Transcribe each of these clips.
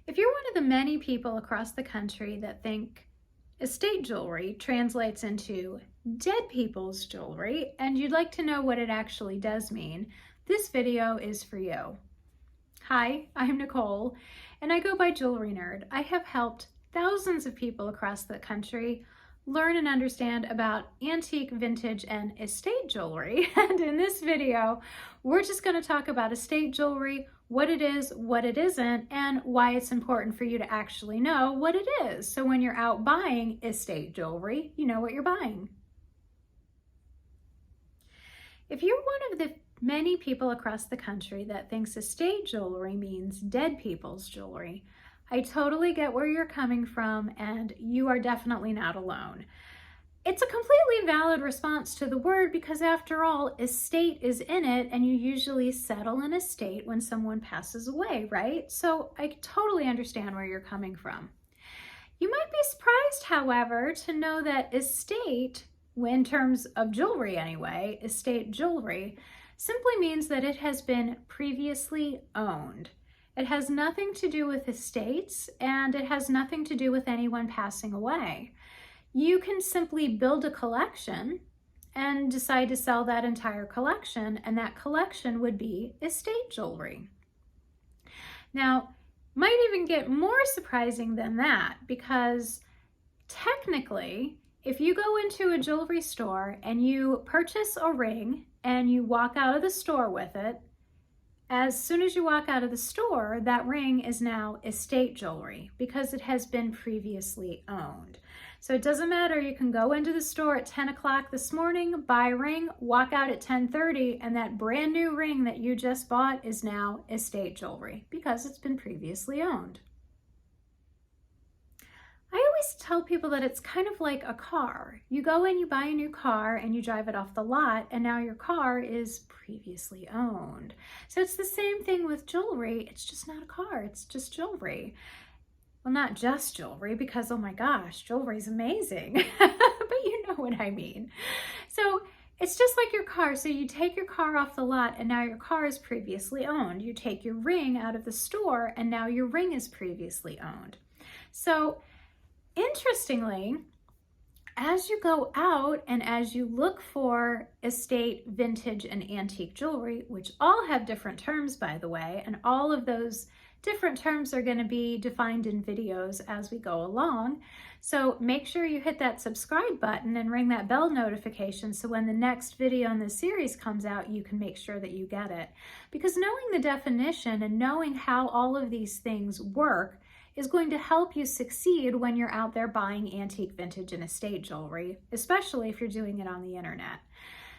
If you're one of the many people across the country that think estate jewelry translates into dead people's jewelry, and you'd like to know what it actually does mean, this video is for you. Hi, I'm Nicole, and I go by Jewelry Nerd. I have helped thousands of people across the country learn and understand about antique, vintage, and estate jewelry. And in this video, we're just going to talk about estate jewelry, what it is, what it isn't, and why it's important for you to actually know what it is. So when you're out buying estate jewelry, you know what you're buying. If you're one of the many people across the country that thinks estate jewelry means dead people's jewelry, I totally get where you're coming from, and you are definitely not alone. It's a completely valid response to the word because, after all, estate is in it, and you usually settle an estate when someone passes away, right? So I totally understand where you're coming from. You might be surprised, however, to know that estate, in terms of jewelry anyway, estate jewelry, simply means that it has been previously owned. It has nothing to do with estates, and it has nothing to do with anyone passing away. You can simply build a collection and decide to sell that entire collection, and that collection would be estate jewelry. Now, might even get more surprising than that, because technically, if you go into a jewelry store and you purchase a ring and you walk out of the store with it, as soon as you walk out of the store, that ring is now estate jewelry because it has been previously owned. So it doesn't matter, you can go into the store at 10 o'clock this morning, buy a ring, walk out at 10:30, and that brand new ring that you just bought is now estate jewelry because it's been previously owned. I always tell people that it's kind of like a car. You go in, you buy a new car, and you drive it off the lot, and now your car is previously owned. So it's the same thing with jewelry. It's just not a car, it's just jewelry. Well, not just jewelry, because oh my gosh, jewelry is amazing. But you know what I mean. So it's just like your car. So you take your car off the lot, and now your car is previously owned. You take your ring out of the store, and now your ring is previously owned. So interestingly, as you go out and as you look for estate, vintage, and antique jewelry, which all have different terms, by the way, and all of those different terms are going to be defined in videos as we go along. So make sure you hit that subscribe button and ring that bell notification so when the next video in this series comes out, you can make sure that you get it. Because knowing the definition and knowing how all of these things work is going to help you succeed when you're out there buying antique, vintage, and estate jewelry, especially if you're doing it on the internet.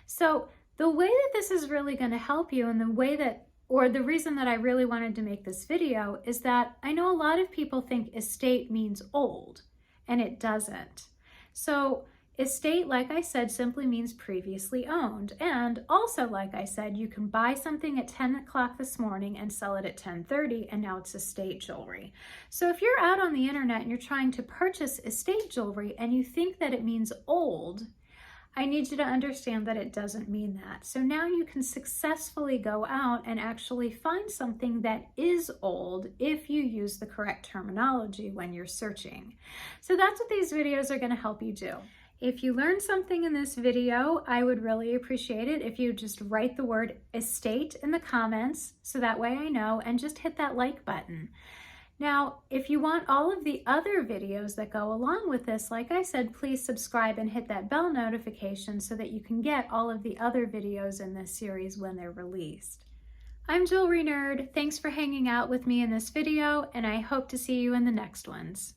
So the way that this is really going to help you, and the way that, or the reason that I really wanted to make this video, is that I know a lot of people think estate means old, and it doesn't. So estate, like I said, simply means previously owned. And also, like I said, you can buy something at 10 o'clock this morning and sell it at 10:30, and now it's estate jewelry. So if you're out on the internet and you're trying to purchase estate jewelry and you think that it means old, I need you to understand that it doesn't mean that. So now you can successfully go out and actually find something that is old if you use the correct terminology when you're searching. So that's what these videos are going to help you do. If you learned something in this video, I would really appreciate it if you just write the word estate in the comments so that way I know, and just hit that like button. Now, if you want all of the other videos that go along with this, like I said, please subscribe and hit that bell notification so that you can get all of the other videos in this series when they're released. I'm Jewelry Nerd. Thanks for hanging out with me in this video, and I hope to see you in the next ones.